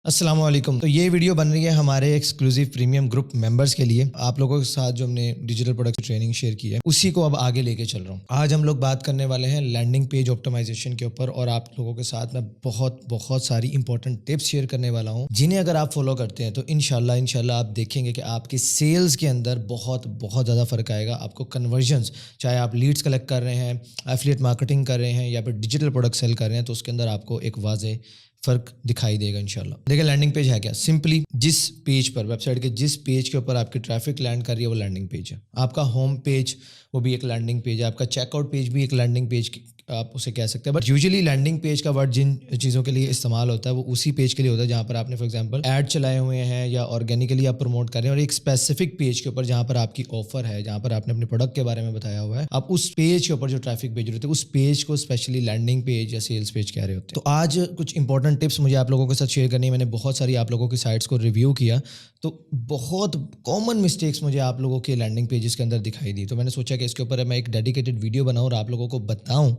السلام علیکم. تو یہ ویڈیو بن رہی ہے ہمارے ایکسکلوزیو پریمیم گروپ ممبرس کے لیے. آپ لوگوں کے ساتھ جو ہم نے ڈیجیٹل پروڈکٹ ٹریننگ شیئر کی ہے اسی کو اب آگے لے کے چل رہا ہوں. آج ہم لوگ بات کرنے والے ہیں لینڈنگ پیج آپٹمائزیشن کے اوپر، اور آپ لوگوں کے ساتھ میں بہت ساری امپورٹنٹ ٹپس شیئر کرنے والا ہوں جنہیں اگر آپ فالو کرتے ہیں تو انشاءاللہ آپ دیکھیں گے کہ آپ کی سیلز کے اندر بہت زیادہ فرق آئے گا. آپ کو کنورژنس، چاہے آپ لیڈز کلیکٹ کر رہے ہیں، ایفیلیٹ مارکیٹنگ کر رہے ہیں یا پھر ڈیجیٹل پروڈکٹ سیل کر رہے ہیں، تو اس کے اندر آپ کو ایک واضح فرق دکھائی دے گا انشاءاللہ. دیکھیں لینڈنگ پیج ہے کیا؟ سمپلی جس پیج پر، ویب سائٹ کے جس پیج کے اوپر آپ کی ٹریفک لینڈ کر رہی ہے وہ لینڈنگ پیج ہے. آپ کا ہوم پیج وہ بھی ایک لینڈنگ پیج ہے، آپ کا چیک آؤٹ پیج بھی ایک لینڈنگ پیج آپ اسے کہہ سکتے ہیں. بٹ یوزلی لینڈنگ پیج کا ورڈ جن چیزوں کے لیے استعمال ہوتا ہے وہ اسی پیج کے لیے ہوتا ہے جہاں پر آپ نے فار ایگزامپل ایڈ چلائے ہوئے ہیں یا آرگینیکلی آپ پروموٹ کر رہے ہیں، اور ایک اسپیسیفک پیج کے اوپر جہاں پر آپ کی آفر ہے، جہاں پر آپ نے اپنے پروڈکٹ کے بارے میں بتایا ہوا ہے، آپ اس پیج کے اوپر جو ٹریفک بھیج رہے ہوتے ہیں اس پیج کو اسپیشلی لینڈنگ پیج یا سیلز پیج کہہ رہے ہوتے ہیں. تو آج کچھ انپورٹنٹ ٹپس مجھے آپ لوگوں کے ساتھ شیئر کرنی ہے. میں نے بہت ساری آپ لوگوں کی سائٹس کو ریویو کیا تو بہت کامن مسٹیکس مجھے آپ لوگوں کے لینڈنگ پیجز کے اندر دکھائی دی. تو میں نے سوچا کہ اس کے اوپر میں ایک ڈیڈیکیٹڈ ویڈیو بناؤں اور آپ لوگوں کو بتاؤں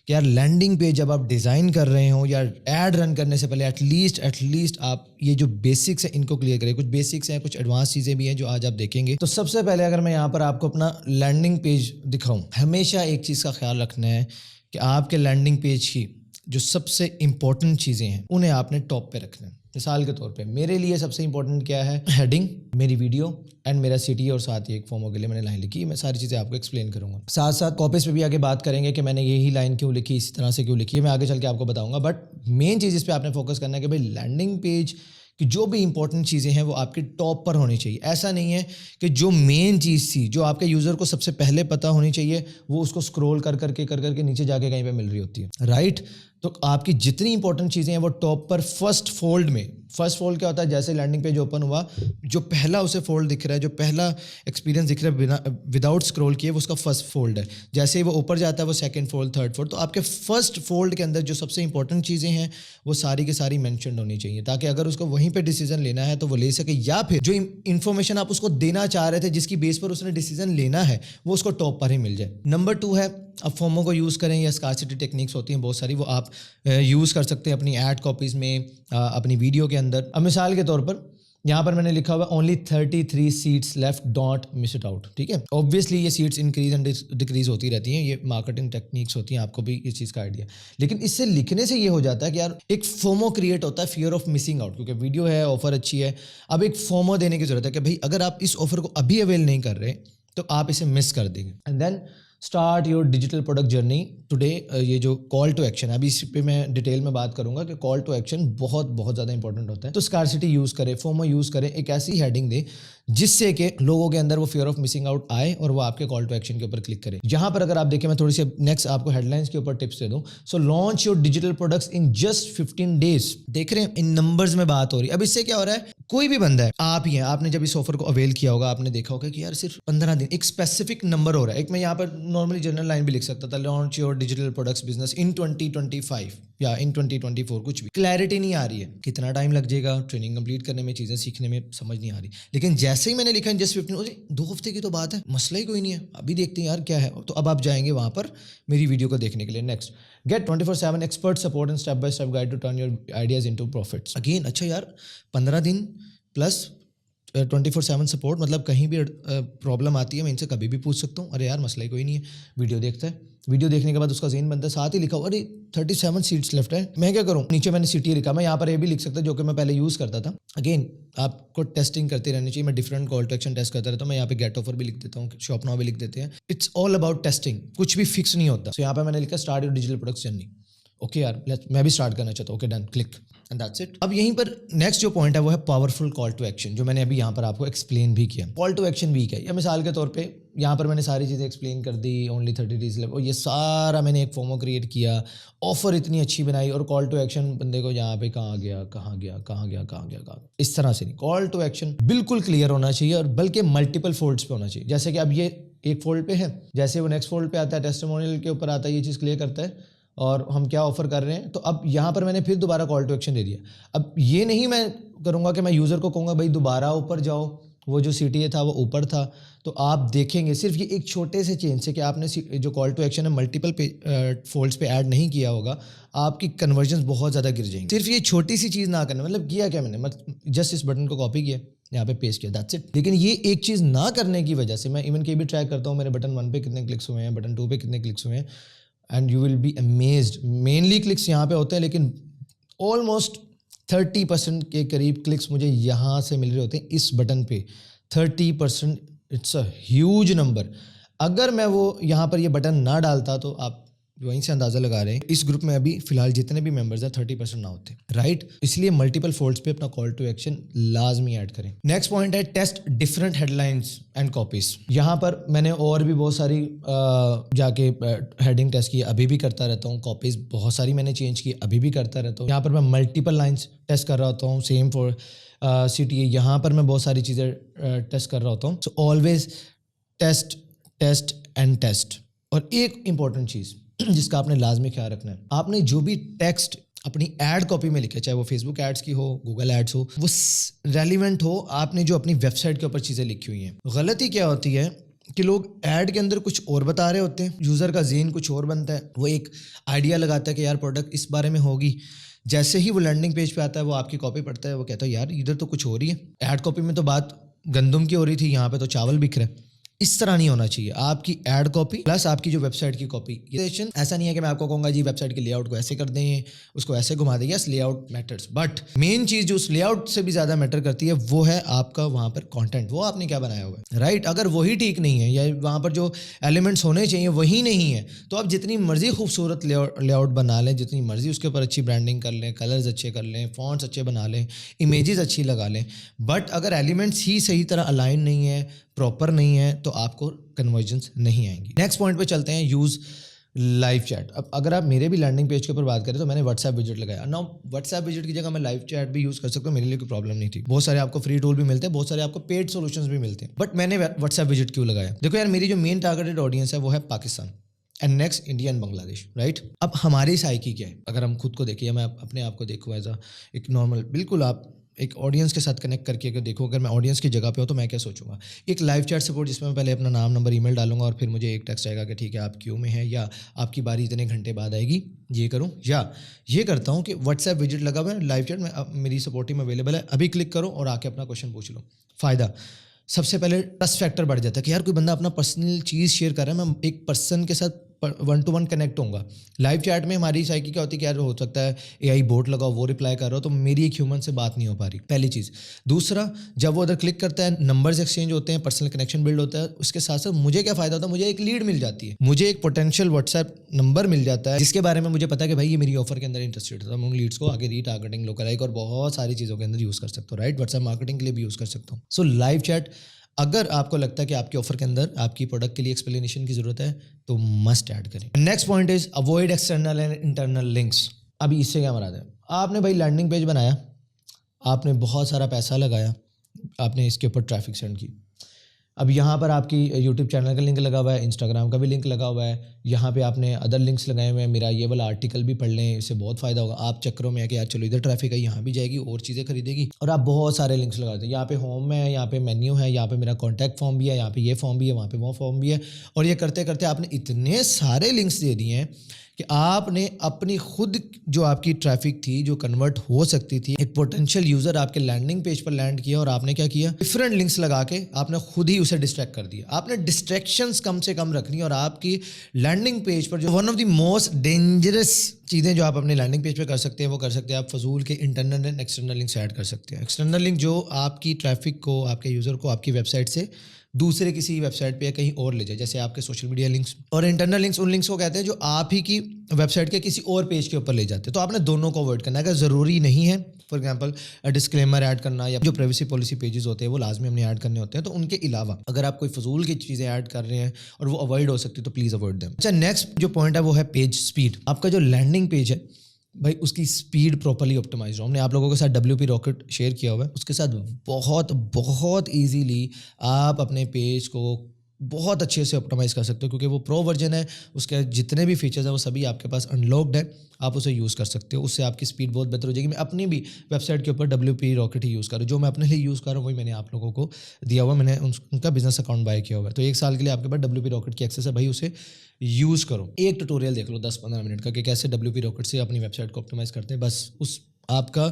کہ یار لینڈنگ پیج جب آپ ڈیزائن کر رہے ہوں یا ایڈ رن کرنے سے پہلے ایٹ لیسٹ آپ یہ جو بیسکس ہیں ان کو کلیئر کریں. کچھ بیسکس ہیں، کچھ ایڈوانس چیزیں بھی ہیں جو آج آپ دیکھیں گے. تو سب سے پہلے اگر میں یہاں پر آپ کو اپنا لینڈنگ پیج دکھاؤں، ہمیشہ ایک چیز کا خیال رکھنا ہے کہ آپ کے لینڈنگ پیج کی جو سب سے امپورٹنٹ چیزیں ہیں انہیں آپ نے ٹاپ پہ رکھنا ہے. مثال کے طور پہ میرے لیے سب سے امپورٹنٹ کیا ہے؟ ہیڈنگ، میری ویڈیو اینڈ میرا سٹی، اور ساتھ ہی ایک فارمو کے لیے میں نے لائن لکھی. میں ساری چیزیں آپ کو ایکسپلین کروں گا. ساتھ ساتھ کاپیز پہ بھی آگے بات کریں گے کہ میں نے یہی لائن کیوں لکھی، اسی طرح سے کیوں لکھی ہے، میں آگے چل کے آپ کو بتاؤں گا. بٹ مین چیز اس پہ آپ نے فوکس کرنا ہے کہ بھائی لینڈنگ پیج کہ جو بھی امپورٹنٹ چیزیں ہیں وہ آپ کے ٹاپ پر ہونی چاہیے. ایسا نہیں ہے کہ جو مین چیز تھی جو آپ کے یوزر کو سب سے پہلے پتہ ہونی چاہیے وہ اس کو اسکرول کر کے نیچے جا کے کہیں پہ مل رہی ہوتی ہے، رائٹ؟ تو آپ کی جتنی امپورٹنٹ چیزیں ہیں وہ ٹاپ پر فرسٹ فولڈ میں. فرسٹ فولڈ کیا ہوتا ہے؟ جیسے لینڈنگ پیج اوپن ہوا، جو پہلا اسے فولڈ دکھ رہا ہے، جو پہلا ایکسپیرینس دکھ رہا ہے وداؤٹ اسکرول کیے، وہ اس کا فرسٹ فولڈ ہے. جیسے ہی وہ اوپر جاتا ہے وہ سیکنڈ فولڈ، تھرڈ فولڈ. تو آپ کے فرسٹ فولڈ کے اندر جو سب سے امپورٹنٹ چیزیں ہیں وہ ساری کی ساری مینشنڈ ہونی چاہیے، تاکہ اگر اس کو وہیں پہ ڈیسیژن لینا ہے تو وہ لے سکے، یا پھر جو انفارمیشن آپ اس کو دینا چاہ رہے تھے جس کی بیس پر اس نے ڈیسیژن لینا ہے وہ اس کو ٹاپ پر ہی مل جائے. نمبر 2 ہے اب فومو کو یوز کریں یا اسکارسٹی ٹیکنیکس ہوتی ہیں بہت ساری، وہ آپ یوز کر سکتے ہیں اپنی ایڈ کاپیز میں، اپنی ویڈیو کے اندر. اب مثال کے طور پر یہاں پر میں نے لکھا ہوا only 33 seats left, don't miss it out. ٹھیک ہے، اوبویسلی یہ سیٹس انکریز اینڈ ڈکریز ہوتی رہتی ہیں، یہ مارکیٹنگ ٹیکنیکس ہوتی ہیں، آپ کو بھی اس چیز کا آئیڈیا. لیکن اس سے لکھنے سے یہ ہو جاتا ہے کہ یار ایک فومو کریٹ ہوتا ہے، فیئر آف مسنگ آؤٹ، کیونکہ ویڈیو ہے، آفر اچھی ہے. اب ایک فومو دینے کی ضرورت ہے کہ بھائی اگر آپ اس آفر کو ابھی اویل نہیں کر رہے تو آپ اسے مس کر دیں گے. And then start your digital product journey today. یہ جو کال ٹو ایکشن ہے ابھی اس پہ میں ڈیٹیل میں بات کروں گا کہ کال ٹو ایکشن بہت زیادہ انپورٹنٹ ہوتا ہے. تو اسکارسٹی یوز کرے، فومو یوز کریں، ایک ایسی ہیڈنگ دے جس سے کہ لوگوں کے اندر وہ فیئر آف مسنگ آؤٹ آئے اور وہ آپ کے کال ٹو ایکشن کے اوپر کلک کریں. یہاں پر اگر آپ دیکھیں میں تھوڑی سی نیکسٹ آپ کو ہیڈ لائنس کے اوپر ٹپس دے دوں. So launch your digital products in just 15 days. دیکھ رہے ہیں ان نمبرز میں بات ہو رہی ہے. اب اس سے کیا ہو رہا ہے؟ کوئی بھی بندہ ہے، آپ ہی ہیں، آپ نے جب اس آفر کو اویل کیا ہوگا آپ نے دیکھا ہوگا کہ یار صرف 15 دن، ایک اسپیسیفک نمبر ہو رہا ہے. ایک میں یہاں پر نارملی جنرل لائن بھی لکھ سکتا تھا، launch your digital products business in 2025 یا ان 2024. کچھ بھی کلیئرٹی نہیں آ رہی ہے، کتنا ٹائم لگ جائے گا ٹریننگ کمپلیٹ کرنے میں، چیزیں سیکھنے میں، سمجھ نہیں آ رہی. لیکن جیسے ہی میں نے لکھا جسٹ 15، 2 ہفتے کی تو بات ہے، مسئلہ ہی کوئی نہیں ہے، ابھی دیکھتے ہیں یار کیا ہے. تو اب آپ جائیں گے وہاں پر میری ویڈیو کو دیکھنے کے لیے. Next, get 24/7 expert support and step by step guide to turn your ideas into profits. Again اچھا یار 15 دن پلس 24/7 سپورٹ، مطلب کہیں بھی پرابلم آتی ہے میں ان سے کبھی بھی پوچھ سکتا ہوں. ارے یار مسئلہ ہی کوئی نہیں ہے. ویڈیو دیکھتا ہے، ویڈیو دیکھنے کے بعد اس کا ذہن بنتا ہے، ساتھ ہی لکھا ہوا ارے 37 سیٹس لیفٹ ہے، میں کیا کروں؟ نیچے میں نے سٹی لکھا، میں یہاں پر یہ بھی لکھ سکتا جو کہ میں پہلے یوز کرتا تھا. اگین آپ کو ٹیسٹنگ کرتے رہنی چاہیے. میں different call to action test کرتا رہتا ہوں. میں یہاں پہ گیٹ آفر بھی لکھ دیتا ہوں، شاپ ناؤ بھی لکھ دیتے ہیں. اٹس آل اباؤٹ ٹیسٹنگ، کچھ بھی فکس نہیں ہوتا. سو یہاں پہ میں نے لکھا start your digital products journey. Okay یار میں بھی اسٹارٹ کرنا چاہتا ہوں. Okay done, click and that's it. اب یہیں پر نیکسٹ جو پوائنٹ ہے وہ ہے پاورفل کال ٹو ایکشن، جو میں نے ابھی یہاں پر آپ کو ایکسپلین بھی کیا. کال ٹو ایکشن ویک ہے، یا مثال کے طور پہ یہاں پر میں نے ساری چیزیں ایکسپلین کر دی، اونلی 30 days لیفٹ، اور یہ سارا میں نے ایک فومو کریٹ کیا، آفر اتنی اچھی بنائی، اور کال ٹو ایکشن بندے کو یہاں پہ کہاں گیا. اس طرح سے نہیں، کال ٹو ایکشن بالکل کلیئر ہونا چاہیے، اور بلکہ ملٹیپل فولڈس پہ ہونا چاہیے. جیسے کہ اب یہ ایک فولڈ پہ ہے، جیسے وہ نیکسٹ فولڈ پہ آتا ہے، ٹیسٹیمونیل کے اوپر آتا ہے، یہ چیز کلیئر کرتا ہے اور ہم کیا آفر کر رہے ہیں. تو اب یہاں پر میں نے پھر دوبارہ کال ٹو ایکشن دے دیا. اب یہ نہیں میں کروں گا کہ میں یوزر کو کہوں گا بھائی دوبارہ اوپر جاؤ وہ جو CTA تھا وہ اوپر تھا. تو آپ دیکھیں گے صرف یہ ایک چھوٹے سے چینج سے کہ آپ نے جو کال ٹو ایکشن ہے ملٹیپل فولڈس پہ ایڈ نہیں کیا ہوگا, آپ کی کنورژنس بہت زیادہ گر جائیں گے. صرف یہ چھوٹی سی چیز نہ کرنا, مطلب کیا کیا میں نے جسٹ اس بٹن کو کاپی کیا, یہاں پہ پیسٹ کیا, دیٹس اٹ. لیکن یہ ایک چیز نہ کرنے کی وجہ سے میں ایون کہ بھی ٹریک کرتا ہوں میرے بٹن 1 پہ کتنے کلکس ہوئے ہیں, بٹن 2 پہ کتنے کلکس ہوئے ہیں, and you will be amazed. Mainly clicks یہاں پہ ہوتے ہیں لیکن آلموسٹ 30% کے قریب کلکس مجھے یہاں سے مل رہے ہوتے ہیں اس بٹن پہ. 30%, اٹس اے ہیوج نمبر. اگر میں وہ یہاں پر یہ بٹن نہ ڈالتا تو آپ وہیں سے اندازہ لگا رہے ہیں اس گروپ میں ابھی فی الحال جتنے بھی ممبرز ہیں 30% نہ ہوتے, رائٹ. اس لیے ملٹیپل فولڈس پہ اپنا کال ٹو ایکشن لازمی ایڈ کریں. نیکسٹ پوائنٹ ہے test different headlines and copies. یہاں پر میں نے اور بھی بہت ساری جا کے ہیڈنگ ٹیسٹ کی, ابھی بھی کرتا رہتا ہوں. کاپیز بہت ساری میں نے چینج کی, ابھی بھی کرتا رہتا ہوں. یہاں پر میں ملٹیپل لائنس ٹیسٹ کر رہا ہوتا ہوں, سیم فور CTA. یہاں پر میں بہت ساری چیزیں ٹیسٹ کر رہا ہوتا ہوں. So always test test and test. اور ایک امپورٹنٹ چیز جس کا آپ نے لازمی خیال رکھنا ہے, آپ نے جو بھی ٹیکسٹ اپنی ایڈ کاپی میں لکھا, چاہے وہ فیس بک ایڈس کی ہو, گوگل ایڈس ہو, وہ ریلیونٹ ہو آپ نے جو اپنی ویب سائٹ کے اوپر چیزیں لکھی ہوئی ہیں. غلطی کیا ہوتی ہے کہ لوگ ایڈ کے اندر کچھ اور بتا رہے ہوتے ہیں, یوزر کا ذہن کچھ اور بنتا ہے, وہ ایک آئیڈیا لگاتا ہے کہ یار پروڈکٹ اس بارے میں ہوگی. جیسے ہی وہ لینڈنگ پیج پہ آتا ہے, وہ آپ کی کاپی پڑھتا ہے, وہ کہتا ہے یار ادھر تو کچھ ہو رہی ہے, ایڈ کاپی میں تو بات گندم کی ہو رہی تھی, یہاں پہ تو چاول بکھ رہا ہے. اس طرح نہیں ہونا چاہیے. آپ کی ایڈ کاپی پلس آپ کی جو ویب سائٹ کی کاپی, ایسا نہیں ہے کہ میں آپ کو کہوں گا جی ویب سائٹ کے لے آؤٹ کو ایسے کر دیں, اس کو ایسے گھما دیں. یس, لے آؤٹ میٹرس, بٹ مین چیز جو اس لے آؤٹ سے بھی زیادہ میٹر کرتی ہے وہ ہے آپ کا وہاں پر کانٹینٹ, وہ آپ نے کیا بنایا ہوا ہے, رائٹ. اگر وہی ٹھیک نہیں ہے یا وہاں پر جو ایلیمنٹس ہونے چاہیے وہی نہیں ہے, تو آپ جتنی مرضی خوبصورت لے آؤٹ بنا لیں, جتنی مرضی اس کے اوپر اچھی برانڈنگ کر لیں, کلرز اچھے کر لیں, فونٹس اچھے بنا لیں, امیجز اچھی لگا لیں, بٹ اگر ایلیمنٹس ہی صحیح طرح الائن نہیں ہے, پراپر نہیں ہے, تو آپ کو کنورژنس نہیں آئیں گی. نیکسٹ پوائنٹ پہ چلتے ہیں, یوز لائیو چیٹ. اب اگر آپ میرے بھی لینڈنگ پیج کے اوپر بات کریں تو میں نے واٹس ایپ ویجٹ لگایا. نا واٹس ایپ ویجٹ کی جگہ میں لائیو چیٹ بھی یوز کر سکتا ہوں, میرے لیے کوئی پرابلم نہیں تھی. بہت سارے آپ کو فری ٹول بھی ملتے ہیں, بہت سارے آپ کو پیڈ سولوشنز بھی ملتے ہیں, بٹ میں نے واٹس ایپ ویجٹ کیوں لگایا؟ دیکھو یار, میری جو مین ٹارگیٹڈ آڈینس ہے وہ ہے Pakistan and next India and Bangladesh, right. اب ہماری سائیکی کیا ہے, اگر ہم خود کو دیکھیں یا میں اپنے آپ کو دیکھوں ایز ایک نارمل, بالکل آپ ایک آڈینس کے ساتھ کنیکٹ کر کے اگر دیکھو, اگر میں آڈینس کی جگہ پہ ہوں تو میں کیا سوچوں گا, ایک لائیو چیٹ سپورٹ جس میں میں پہلے اپنا نام, نمبر, ای میل ڈالوں گا, اور پھر مجھے ایک ٹیکسٹ آئے گا کہ ٹھیک ہے آپ کیوں میں ہیں, یا آپ کی باری اتنے گھنٹے بعد آئے گی, یہ کروں. یا یہ کرتا ہوں کہ واٹس ایپ ویجٹ لگا ہوا ہے, لائیو چیٹ میں میری سپورٹ ٹیم اویلیبل ہے, ابھی کلک کرو اور آ کے اپنا کویشچن پوچھ لو. فائدہ سب سے پہلے ٹرسٹ فیکٹر بڑھ جاتا ہے کہ یار کوئی بندہ اپنا پرسنل چیز شیئر کر رہا ہے, میں ایک پرسن کے ساتھ 1-to-1 کنیکٹ ہوں گا. لائیو چیٹ میں ہماری سائیکی کیا ہوتی ہے کہ یار ہو سکتا ہے AI بوٹ لگاؤ, وہ رپلائی کر رہا ہو, تو میری ایک ہیومن سے بات نہیں ہو پا رہی, پہلی چیز. دوسرا, جب وہ ادھر کلک کرتا ہے, نمبرز ایکسچینج ہوتے ہیں, پرسنل کنیکشن بلڈ ہوتا ہے. اس کے ساتھ ساتھ مجھے کیا فائدہ ہوتا ہے, مجھے ایک لیڈ مل جاتی ہے, مجھے ایک پوٹینشیل واٹس ایپ نمبر مل جاتا ہے جس کے بارے میں مجھے پتا ہے کہ بھائی یہ میری آفر کے اندر انٹرسٹیڈ ہے, تو میں ان لیڈس کو آگے ری ٹارگیٹنگ, لوکل لائک اور بہت ساری چیزوں کے اندر یوز کر سکتا ہوں, رائٹ. واٹس ایپ مارکیٹنگ کے لیے بھی یوز کر سکتا ہوں. سو لائیو چیٹ اگر آپ کو لگتا ہے کہ آپ کے آفر کے اندر آپ کی پروڈکٹ کے لیے ایکسپلینیشن کی ضرورت ہے تو مسٹ ایڈ کریں. Next point is avoid external and internal links. ابھی اس سے کیا مراد ہے, آپ نے بھائی لینڈنگ پیج بنایا, آپ نے بہت سارا پیسہ لگایا, آپ نے اس کے اوپر ٹریفک سینڈ کی. اب یہاں پر آپ کی یوٹیوب چینل کا لنک لگا ہوا ہے, انسٹاگرام کا بھی لنک لگا ہوا ہے, یہاں پہ آپ نے ادر لنکس لگائے ہوئے ہیں, میرا یہ والا آرٹیکل بھی پڑھ لیں, اس سے بہت فائدہ ہوگا. آپ چکروں میں ہے کہ یار چلو ادھر ٹریفک ہے, یہاں بھی جائے گی اور چیزیں خریدے گی, اور آپ بہت سارے لنکس لگاتے ہیں. یہاں پہ ہوم ہے, یہاں پہ مینیو ہے, یہاں پہ میرا کانٹیکٹ فارم بھی ہے, یہاں پہ یہ فارم بھی ہے, وہاں پہ وہ فارم بھی ہے, اور یہ کرتے کرتے آپ نے اتنے سارے لنکس دے دیے ہیں کہ آپ نے اپنی خود جو آپ کی ٹریفک تھی جو کنورٹ ہو سکتی تھی, ایک پوٹینشیل یوزر آپ کے لینڈنگ پیج پر لینڈ کیا, اور آپ نے کیا کیا, ڈفرینٹ لنکس لگا کے آپ نے خود ہی اسے ڈسٹریکٹ کر دیا. آپ نے ڈسٹریکشنز کم سے کم رکھنی, اور آپ کی لینڈنگ پیج پر جو one of the most dangerous چیزیں جو آپ اپنے لینڈنگ پیج پہ کر سکتے ہیں وہ کر سکتے ہیں آپ فضول کے internal and external links add کر سکتے ہیں. ایکسٹرنل لنک جو آپ کی ٹریفک کو, آپ کے یوزر کو آپ کی ویب سائٹ سے دوسرے کسی ویب سائٹ پہ یا کہیں اور لے جائے, جیسے آپ کے سوشل میڈیا لنکس. اور انٹرنل لنکس ان لنکس کو کہتے ہیں جو آپ ہی کی ویب سائٹ کے کسی اور پیج کے اوپر لے جاتے ہیں. تو آپ نے دونوں کو اوائڈ کرنا ہے. اگر ضروری نہیں ہے, فار ایگزامپل ڈسکلیمر ایڈ کرنا یا جو پرائیویسی پالیسی پیجز ہوتے ہیں وہ لازمی ہم نے ایڈ کرنے ہوتے ہیں, تو ان کے علاوہ اگر آپ کوئی فضول کی چیزیں ایڈ کر رہے ہیں اور وہ اوائڈ ہو سکتی ہے تو پلیز اوائڈ دیم. اچھا, نیکسٹ جو پوائنٹ ہے وہ ہے پیج اسپیڈ. آپ کا جو لینڈنگ پیج ہے بھائی اس کی اسپیڈ پراپرلی آپٹیمائز ہو. ہم نے آپ لوگوں کے ساتھ WP راکٹ شیئر کیا ہوا ہے, اس کے ساتھ بہت ایزیلی آپ اپنے پیج کو بہت اچھے سے آپٹیمائز کر سکتے ہو کیونکہ وہ پرو ورژن ہے, اس کے جتنے بھی فیچرز ہیں وہ سبھی آپ کے پاس انلاکڈ ہے, آپ اسے یوز کر سکتے ہو, اس سے آپ کی اسپیڈ بہت بہتر ہو جائے گی. میں اپنی بھی ویب سائٹ کے اوپر WP راکٹ ہی یوز کر رہا ہوں, جو میں اپنے لیے یوز کر رہا ہوں وہی میں نے آپ لوگوں کو دیا ہوا, میں نے ان کا بزنس اکاؤنٹ بائی کیا ہوا ہے. تو 1 سال کے لیے آپ کے پاس WP راکٹ کی ایکسیس ہے بھائی, اسے یوز کرو. ایک ٹیوٹوریل دیکھ لو 10-15 منٹ کا کہ کیسے WP راکٹ سے اپنی ویب سائٹ کو آپٹیمائز کرتے ہیں, بس اس آپ کا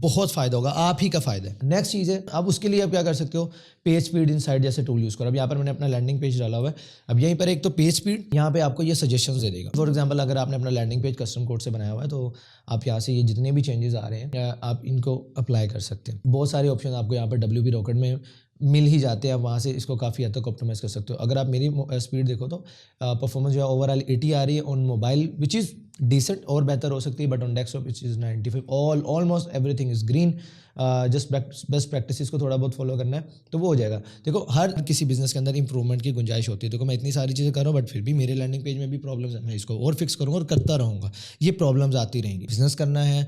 بہت فائدہ ہوگا, آپ ہی کا فائدہ ہے. نیکسٹ چیز ہے, اب اس کے لیے آپ کیا کر سکتے ہو, پیج اسپیڈ انسائٹ جیسے ٹول یوز کرو. اب یہاں پر میں نے اپنا لینڈنگ پیج ڈالا ہوا ہے. اب یہیں پر ایک تو پیج اسپیڈ, یہاں پہ آپ کو یہ سجیشنز دے دے گا. فار ایگزامپل اگر آپ نے اپنا لینڈنگ پیج کسٹم کوڈ سے بنایا ہوا ہے تو آپ یہاں سے یہ جتنے بھی چینجز آ رہے ہیں آپ ان کو اپلائی کر سکتے ہیں. بہت سارے آپشن آپ کو یہاں پر WP راکٹ میں مل ہی جاتے ہیں, آپ وہاں سے اس کو کافی حد تک آپٹیمائز کر سکتے ہو. اگر آپ میری اسپیڈ دیکھو تو پرفارمنس جو ہے اوور آل 80 آ رہی ہے آن موبائل, وچ از ڈیسنٹ, اور بہتر ہو سکتی ہے, but on desktop which is 95. Almost everything is green. Just best practices کو تھوڑا بہت فالو کرنا ہے تو وہ ہو جائے گا. دیکھو ہر کسی بزنس کے اندر امپرومنٹ کی گنجائش ہوتی ہے. دیکھو میں اتنی ساری چیزیں کر رہا ہوں بٹ پھر بھی میرے لینڈنگ پیج میں بھی پرابلمس ہیں, میں اس کو اور فکس کروں گا اور کرتا رہوں گا. یہ پرابلمس آتی رہیں گی. بزنس کرنا ہے,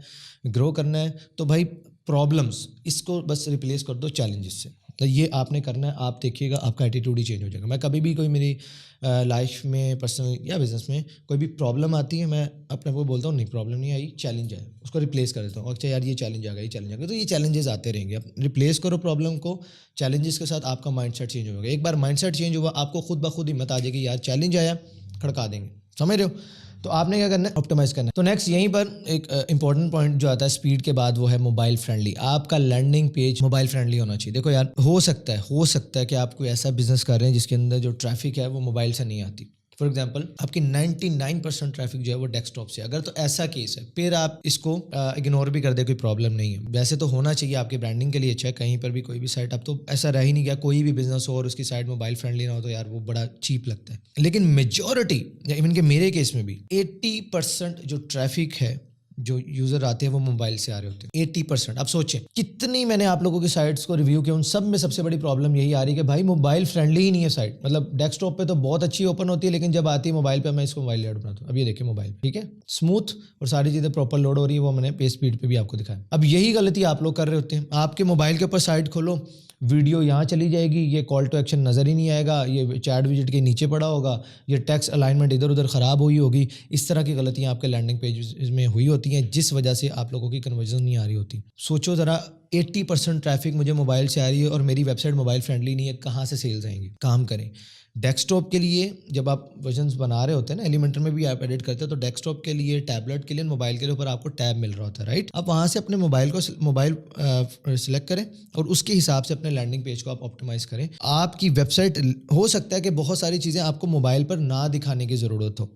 گرو کرنا ہے تو بھائی پرابلمس اس کو بس ریپلیس کر دو چیلنجز سے. تو یہ آپ نے کرنا ہے, آپ دیکھیے گا آپ کا ایٹیٹیوڈ ہی چینج ہو جائے گا. میں کبھی بھی کوئی میری لائف میں پرسنل یا بزنس میں کوئی بھی پرابلم آتی ہے, میں اپنے کو بولتا ہوں نہیں پرابلم نہیں آئی, چیلنج ہے, اس کو ریپلیس کر دیتا ہوں. اچھا یار یہ چیلنج آ گیا, یہ چیلنج آ گیا, تو یہ چیلنجز آتے رہیں گے. اب ریپلیس کرو پرابلم کو چیلنجز کے ساتھ, آپ کا مائنڈ سیٹ چینج ہوگا. ایک بار مائنڈ سیٹ چینج ہوا آپ کو خود بخود ہمت آ جائے گی, یار چیلنج آیا کھڑکا دیں گے. سمجھ رہے ہو؟ تو آپ نے کیا کرنا ہے, آپٹیمائز کرنا ہے. تو نیکسٹ یہیں پر ایک امپورٹنٹ پوائنٹ جو آتا ہے اسپیڈ کے بعد, وہ ہے موبائل فرینڈلی. آپ کا لینڈنگ پیج موبائل فرینڈلی ہونا چاہیے. دیکھو یار ہو سکتا ہے کہ آپ کوئی ایسا بزنس کر رہے ہیں جس کے اندر جو ٹریفک ہے وہ موبائل سے نہیں آتی. فار ایگزامپل آپ کی 99% ٹریفک جو ہے وہ ڈیسک ٹاپ سے. اگر تو ایسا کیس ہے پھر آپ اس کو اگنور بھی کر دیں, کوئی پرابلم نہیں ہے. ویسے تو ہونا چاہیے آپ کی برانڈنگ کے لیے اچھا ہے, کہیں پر بھی کوئی بھی سائٹ, اب تو ایسا رہ ہی نہیں گیا کوئی بھی بزنس ہو اور اس کی سائٹ موبائل فرینڈلی نہ ہو تو یار وہ بڑا چیپ لگتا ہے. لیکن میجورٹی ایون کہ میرے کیس میں بھی 80% جو ٹریفک ہے جو یوزر آتے ہیں وہ موبائل سے آ رہے ہوتے ہیں. 80%. اب سوچیں کتنی میں نے آپ لوگوں کی سائٹس کو ریویو کیا, ان سب میں سب سے بڑی پرابلم یہی آ رہی ہے کہ بھائی موبائل فرینڈلی ہی نہیں ہے سائٹ. مطلب ڈیسک ٹاپ پہ تو بہت اچھی اوپن ہوتی ہے لیکن جب آتی ہے موبائل پہ, میں اس کو موبائل لیٹ بناتا ہوں. اب یہ دیکھیں موبائل ٹھیک ہے اسموتھ اور ساری چیزیں پراپر لوڈ ہو رہی ہے, وہ میں نے پیج اسپیڈ پہ بھی آپ کو دکھایا. اب یہی غلطی آپ لوگ کر رہے ہوتے ہیں. آپ کے موبائل کے اوپر سائٹ کھولو, ویڈیو یہاں چلی جائے گی, یہ کال ٹو ایکشن نظر ہی نہیں آئے گا, یہ چیٹ ویجٹ کے نیچے پڑا ہوگا, یہ ٹیکسٹ الائنمنٹ ادھر ادھر خراب ہوئی ہوگی. اس طرح کی غلطیاں آپ کے لینڈنگ پیجز میں ہوئی ہوتی ہیں جس وجہ سے آپ لوگوں کی کنورژن نہیں آ رہی ہوتی. سوچو ذرا 80% ٹریفک مجھے موبائل سے آ رہی ہے اور میری ویب سائٹ موبائل فرینڈلی نہیں ہے, کہاں سے سیلز آئیں گی؟ کام کریں. ڈیسک ٹاپ کے لیے جب آپ ورژنس بنا رہے ہوتے ہیں نا, ایلیمنٹر میں بھی آپ ایڈٹ کرتے ہیں, تو ڈیسک ٹاپ کے لیے, ٹیبلٹ کے لیے, موبائل کے اوپر آپ کو ٹیب مل رہا ہوتا ہے رائٹ. آپ وہاں سے اپنے موبائل کو سلیکٹ کریں اور اس کے حساب سے اپنے لینڈنگ پیج کو آپ آپٹیمائز کریں. آپ کی ویب سائٹ ہو سکتا ہے کہ بہت ساری چیزیں آپ کو موبائل پر نہ دکھانے کی ضرورت ہو,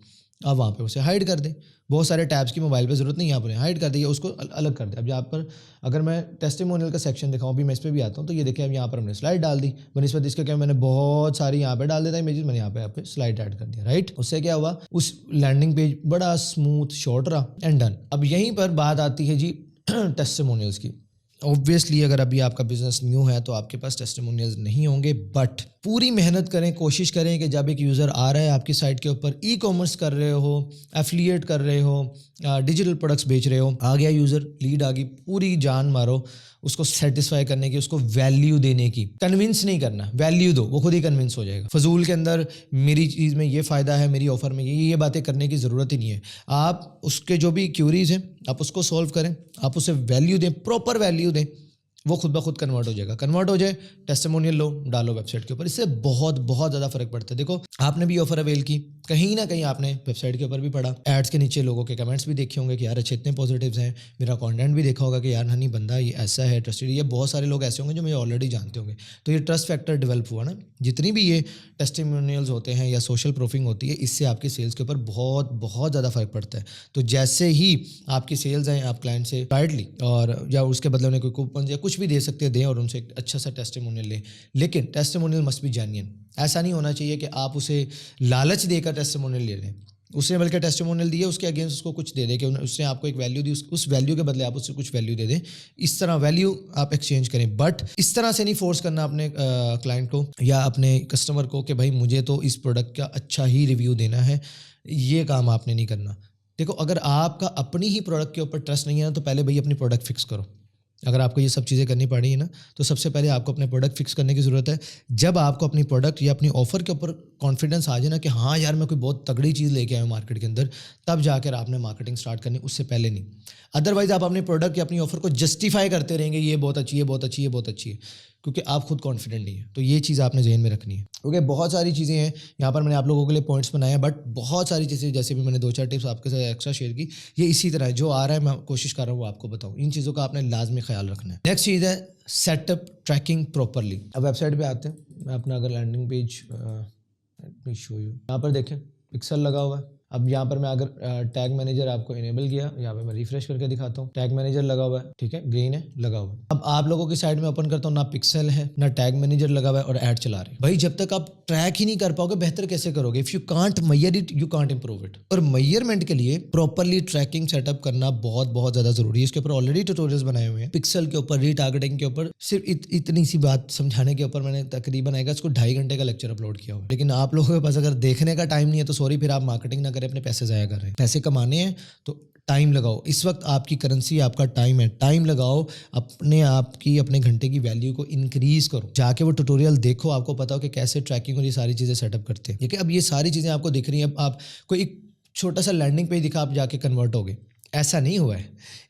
آپ وہاں پہ اسے ہائڈ کر دیں. بہت سارے ٹیبس کی موبائل پہ ضرورت نہیں ہے, آپ انہیں ہائڈ کر دیں, اس کو الگ کر دیں. اب یہاں پر اگر میں ٹیسٹیمونیل کا سیکشن دکھاؤں, بھی میں اس پہ بھی آتا ہوں, تو یہ دیکھیں اب یہاں پر ہم نے سلائڈ ڈال دی. بنسبت اس کے کیا میں نے بہت ساری یہاں پہ ڈال دیتا امیجز, میں نے یہاں پہ سلائڈ ایڈ کر دیا رائٹ. اس سے کیا ہوا, اس لینڈنگ پیج بڑا اسموتھ شارٹ رہا اینڈ ڈن. اب یہیں پر بات آتی ہے جی ٹیسٹیمونیلز کی. اوبویسلی اگر ابھی آپ کا بزنس نیو ہے تو آپ کے پاس ٹیسٹیمونیلز نہیں ہوں گے, بٹ پوری محنت کریں, کوشش کریں کہ جب ایک یوزر آ رہا ہے آپ کی سائٹ کے اوپر, ای کامرس کر رہے ہو, ایفلیٹ کر رہے ہو, ڈیجیٹل پروڈکٹس بیچ رہے ہو, آ گیا یوزر, لیڈ آ گئی, پوری جان مارو اس کو سیٹسفائی کرنے کی, اس کو ویلیو دینے کی. کنونس نہیں کرنا, ویلیو دو, وہ خود ہی کنونس ہو جائے گا. فضول کے اندر میری چیز میں یہ فائدہ ہے, میری آفر میں یہ باتیں کرنے کی ضرورت ہی نہیں ہے. آپ اس کے جو بھی کیوریز ہیں آپ اس کو سولو کریں, آپ اسے ویلیو دیں, پراپر ویلیو دیں, وہ خود بخود کنورٹ ہو جائے گا. کنورٹ ہو جائے, ٹیسٹیمونیل لو, ڈالو ویب سائٹ کے اوپر. اس سے بہت بہت زیادہ فرق پڑتا ہے. دیکھو آپ نے بھی آفر اویل کی, کہیں نہ کہیں آپ نے ویب سائٹ کے اوپر بھی پڑھا, ایڈس کے نیچے لوگوں کے کمنٹس بھی دیکھے ہوں گے کہ یار اچھے اتنے پازیٹیوز ہیں, میرا کانٹینٹ بھی دیکھا ہوگا کہ یار نہیں بندہ یہ ایسا ہے ٹرسٹڈ. یہ بہت سارے لوگ ایسے ہوں گے جو مجھے آلریڈی جانتے ہوں گے, تو یہ ٹرسٹ فیکٹر ڈیولپ ہوا نا. جتنی بھی یہ ٹیسٹیمونیلز ہوتے ہیں یا سوشل پروفنگ ہوتی ہے, اس سے آپ کی سیلز کے اوپر بہت بہت زیادہ فرق پڑتا ہے. تو جیسے ہی آپ کی سیلز آئیں, آپ کلائنٹ سے ٹائٹلی اور یا اس کے بدلے انہیں کوئی کوپن یا کچھ بھی دے سکتے ہیں, دیں اور ان سے ایک اچھا سا ٹیسٹیمونیل لیں. لیکن ٹیسٹیمونیل مسٹ بی جینین. ایسا نہیں ہونا چاہیے کہ آپ اسے لالچ دے کر ٹیسٹیمونیل لے لیں. اس نے بلکہ ٹیسٹیمونیل دیا, اس کے اگینسٹ اس کو کچھ دے دے کہ اس نے آپ کو ایک ویلیو دی, اس ویلیو کے بدلے آپ اس سے کچھ ویلیو دے دیں. اس طرح ویلیو آپ ایکسچینج کریں, بٹ اس طرح سے نہیں فورس کرنا اپنے کلائنٹ کو یا اپنے کسٹمر کو کہ بھائی مجھے تو اس پروڈکٹ کا اچھا ہی ریویو دینا ہے. یہ کام آپ نے نہیں کرنا. دیکھو اگر آپ کا اپنی ہی پروڈکٹ کے اوپر ٹرسٹ نہیں ہے نا, تو پہلے بھائی اپنی پروڈکٹ فکس کرو. اگر آپ کو یہ سب چیزیں کرنی پڑ رہی ہیں نا تو سب سے پہلے آپ کو اپنے پروڈکٹ فکس کرنے کی ضرورت ہے. جب آپ کو اپنی پروڈکٹ یا اپنی آفر کے اوپر کانفیڈنس آ جائے نا کہ ہاں یار میں کوئی بہت تگڑی چیز لے کے آیا ہوں مارکیٹ کے اندر, تب جا کر آپ نے مارکیٹنگ اسٹارٹ کرنی, اس سے پہلے نہیں. ادروائز آپ اپنے پروڈکٹ یا اپنی آفر کو جسٹیفائی کرتے رہیں گے, یہ بہت اچھی ہے, بہت اچھی ہے, بہت اچھی ہے, کیونکہ آپ خود کانفیڈنٹ نہیں ہے. تو یہ چیز آپ نے ذہن میں رکھنی ہے. کیونکہ بہت ساری چیزیں ہیں یہاں پر, میں نے آپ لوگوں کے لیے پوائنٹس بنائے ہیں, بٹ بہت ساری چیزیں جیسے بھی میں نے 2-4 ٹپس آپ کے ساتھ ایکسٹرا شیئر کی, یہ اسی طرح ہے, جو آ رہا ہے میں کوشش کر رہا ہوں وہ آپ کو بتاؤں. ان چیزوں کا آپ نے لازمی خیال رکھنا ہے. نیکسٹ چیز ہے سیٹ اپ ٹریکنگ پراپرلی. اب ویب سائٹ پہ آتے ہیں, میں اپنا اگر لینڈنگ پیج شو یو, یہاں پر دیکھیں پکسل لگا ہوا ہے. اب یہاں پر میں اگر ٹیگ مینیجر آپ کو انیبل کیا, یہاں پہ میں ریفریش کر کے دکھاتا ہوں, ٹیگ مینیجر لگا ہوا ہے, ٹھیک ہے, گرین ہے, لگا ہوا ہے. اب آپ لوگوں کی سائڈ میں اوپن کرتا ہوں, نہ پکسل ہے نہ ٹیگ مینیجر لگا ہوا ہے اور ایڈ چلا رہے ہیں. بھائی جب تک آپ ٹریک ہی نہیں کر پاؤ گے بہتر کیسے کرو گے؟ If you can't measure it you can't improve it. اور میئرمنٹ کے لیے پراپرلی ٹریکنگ سیٹ اپ کرنا بہت بہت زیادہ ضروری ہے. اس کے اوپر آلریڈی ٹیوٹوریلز بنائے ہوئے ہیں. پکسل کے اوپر, ری ٹارگیٹنگ کے اوپر, صرف اتنی سی بات سمجھانے کے اوپر میں نے تقریباً اس کو 2.5 گھنٹے کا لیکچر اپلوڈ کیا ہوا. لیکن آپ لوگوں کے پاس اگر دیکھنے کا ٹائم نہیں ہے تو سوری, پھر آپ مارکیٹنگ نہ کریں, اپنے پیسے ضائع کر رہے ہیں. پیسے کمانے ہیں تو ٹائم لگاؤ. اس وقت آپ کی کرنسی آپ کا ٹائم ہے, ٹائم لگاؤ, اپنے آپ کی اپنے گھنٹے کی ویلیو کو انکریز کرو. جا کے وہ ٹیوٹوریل دیکھو, آپ کو پتا ہو کہ کیسے ٹریکنگ اور یہ ساری چیزیں سیٹ اپ کرتے ہیں. ٹھیک ہے, اب یہ ساری چیزیں آپ کو دکھ رہی ہیں. اب آپ کو ایک چھوٹا سا لینڈنگ پیج دکھا, آپ جا کے کنورٹ ہو گئے, ایسا نہیں ہوا ہے.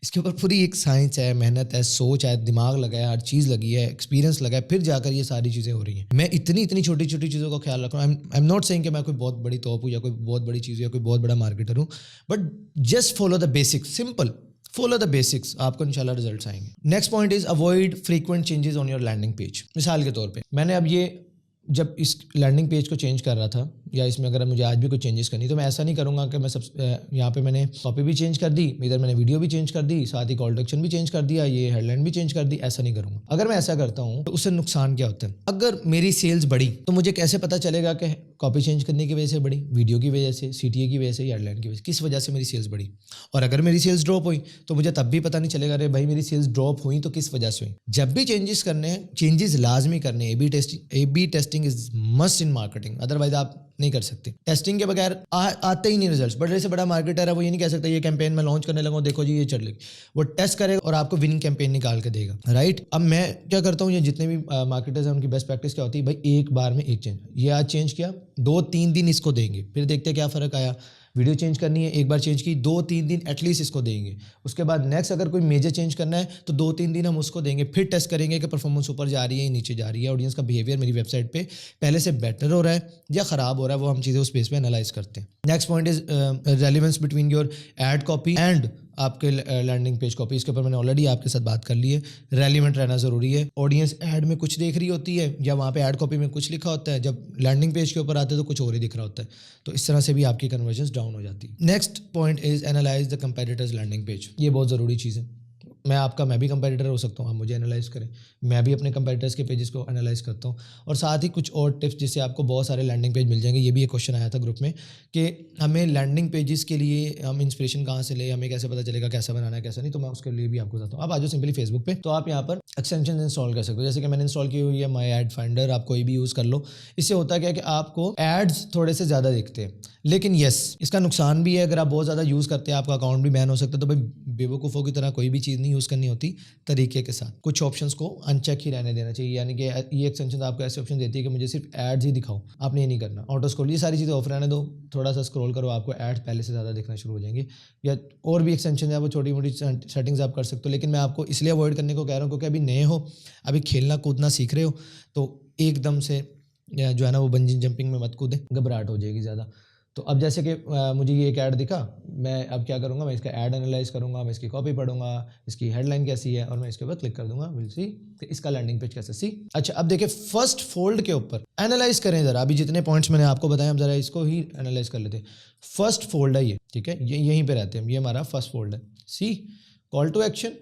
اس کے اوپر پوری ایک سائنس ہے, محنت ہے, سوچ ہے, دماغ لگا ہے, ہر چیز لگی ہے, ایکسپیرینس لگا ہے, پھر جا کر یہ ساری چیزیں ہو رہی ہیں. میں اتنی چھوٹی چھوٹی چیزوں کا خیال رکھ رہا ہوں. آئی ایم ناٹ سیئنگ کہ میں کوئی بہت بڑی توپ ہوں یا کوئی بہت بڑی چیز ہوں یا کوئی بہت بڑا مارکیٹر ہوں, but just follow the basics, simple follow the basics, آپ کو انشاءاللہ ریزلٹس آئیں گے. Next point is avoid frequent changes on your landing page. مثال کے طور پہ میں نے اب یہ جب اس لینڈنگ پیج کو چینج کر رہا تھا, یا اس میں اگر مجھے آج بھی کوئی چینجز کرنی, تو میں ایسا نہیں کروں گا کہ میں یہاں پہ میں نے کاپی بھی چینج کر دی, ادھر میں نے ویڈیو بھی چینج کر دی, ساتھ ہی کال ٹو ایکشن بھی چینج کر دیا, یہ ہیڈ لائن بھی چینج کر دی. ایسا نہیں کروں گا. اگر میں ایسا کرتا ہوں تو اس سے نقصان کیا ہوتا ہے؟ اگر میری سیلز بڑھی تو مجھے کیسے پتہ چلے گا کہ کاپی چینج کرنے کی وجہ سے بڑھی, ویڈیو کی وجہ سے, سی ٹی اے کی وجہ سے, یا ہیڈ لائن کی وجہ سے, کس وجہ سے میری سیلز بڑھی؟ اور اگر میری سیلز ڈراپ ہوئی تو مجھے تب بھی پتہ نہیں چلے گا رے بھائی میری سیلز ڈراپ ہوئی تو کس وجہ سے ہوئی. جب بھی چینجز کرنے ہیں, چینجز لازمی کرنے ہیں. A B testing is must in marketing, otherwise آپ نہیں کر سکتے. ٹیسٹنگ کے بغیر آتے ہی نہیں ریزلٹس. بڑے سے بڑا مارکیٹر ہے, وہ یہ نہیں کہہ سکتا یہ کیمپین میں لانچ کرنے لگا ہوں, دیکھو جی یہ چل رہی. وہ ٹیسٹ کرے گا اور آپ کو وننگ کیمپین نکال کے دے گا, رائٹ. اب میں کیا کرتا ہوں, یہ جتنے بھی مارکیٹرز ہیں ان کی بیسٹ پریکٹس کیا ہوتی ہے, بھائی ایک بار میں ایک چینج, یہ آج چینج کیا, 2-3 دن اس کو دیں گے, پھر دیکھتے کیا فرق آیا. ویڈیو چینج کرنی ہے, ایک بار چینج کی, 2-3 دن ایٹ لیسٹ اس کو دیں گے. اس کے بعد نیکسٹ اگر کوئی میجر چینج کرنا ہے تو 2-3 دن ہم اس کو دیں گے, پھر ٹیسٹ کریں گے کہ پرفارمنس اوپر جا رہی ہے, نیچے جا رہی ہے, آڈینس کا بیہیویئر میری ویب سائٹ پہ پہلے سے بیٹر ہو رہا ہے یا خراب ہو رہا ہے, وہ ہم چیزیں اس بیس پہ انالائز کرتے ہیں. Next point is relevance between your ad copy and آپ کے لینڈنگ پیج کاپی. اس کے اوپر میں نے آلریڈی آپ کے ساتھ بات کر لی ہے. ریلیونٹ رہنا ضروری ہے. آڈینس ایڈ میں کچھ دیکھ رہی ہوتی ہے یا وہاں پہ ایڈ کاپی میں کچھ لکھا ہوتا ہے, جب لینڈنگ پیج کے اوپر آتے ہیں تو کچھ اور ہی دکھ رہا ہوتا ہے. تو اس طرح سے بھی آپ کی کنورژنس ڈاؤن ہو جاتی ہے. Next point is analyze the competitors landing page. یہ بہت ضروری چیز ہے. میں بھی کمپیٹیٹر ہو سکتا ہوں, آپ مجھے انالائز کریں, میں بھی اپنے کمپیٹیٹرز کے پیجز کو انالائز کرتا ہوں. اور ساتھ ہی کچھ اور ٹپس جس سے آپ کو بہت سارے لینڈنگ پیج مل جائیں گے. یہ بھی ایک کوشچن آیا تھا گروپ میں کہ ہمیں لینڈنگ پیجز کے لیے ہم انسپریشن کہاں سے لیں, ہمیں کیسے پتہ چلے گا کیسا بنانا ہے کیسا نہیں. تو میں اس کے لیے بھی آپ کو بتاتا ہوں. آپ آ جاؤ سمپلی فیس بک پہ, تو آپ یہاں پر ایکسٹینشن انسٹال کر سکتے ہو. جیسے کہ میں نے انسٹال کی ہوئی ہے مائی ایڈ فائنڈر, آپ کوئی بھی یوز کر لو. اس سے ہوتا کیا ہے کہ آپ کو ایڈز تھوڑے سے زیادہ دکھتے ہیں, لیکن یس اس کا نقصان بھی ہے. اگر آپ بہت زیادہ یوز کرتے ہیں آپ کا اکاؤنٹ بھی بین ہو سکتا ہے. تو بھائی بیوقوفوں کی طرح کوئی بھی چیز نہیں یوز کرنی ہوتی, طریقے کے ساتھ کچھ آپشنس کو ان چیک ہی رہنے دینا چاہیے. یعنی کہ یہ ایکسٹینشن آپ کو ایسے آپشن دیتی ہے کہ مجھے صرف ایڈز ہی دکھاؤ, آپ نے یہ نہیں کرنا. آٹو اسکرول, یہ ساری چیزیں آف رہنے دو, تھوڑا سا اسکرول کرو, آپ کو ایڈ پہلے سے زیادہ دکھنا شروع ہو جائیں گے. یا اور بھی ایکسٹینشن ہے, وہ چھوٹی موٹی سیٹنگز آپ کر سکتے ہو. لیکن میں آپ کو اس لیے اوائڈ کرنے کو کہہ رہا ہوں کیونکہ ابھی نئے ہو, ابھی کھیلنا کودنا سیکھ رہے ہو, تو ایک دم سے جو ہے نا وہ بنجی جمپنگ میں مت کودیں, گھبراہٹ ہو جائے گی زیادہ. تو اب جیسے کہ مجھے یہ ایک ایڈ دکھا, میں اب کیا کروں گا, میں اس کا ایڈ انالائز کروں گا, میں اس کی کاپی پڑھوں گا, اس کی ہیڈ لائن کیسی ہے, اور میں اس کے اوپر کلک کر دوں گا. ول سی کہ اس کا لینڈنگ پیج کیسا سی. اچھا اب دیکھیں فرسٹ فولڈ کے اوپر انالائز کریں ذرا. ابھی جتنے پوائنٹس میں نے آپ کو بتایا, ہم ذرا اس کو ہی انالائز کر لیتے ہیں. فرسٹ فولڈ ہے یہ, ٹھیک ہے, یہیں پہ رہتے ہیں ہم, یہ ہمارا فرسٹ فولڈ ہے. See call to action,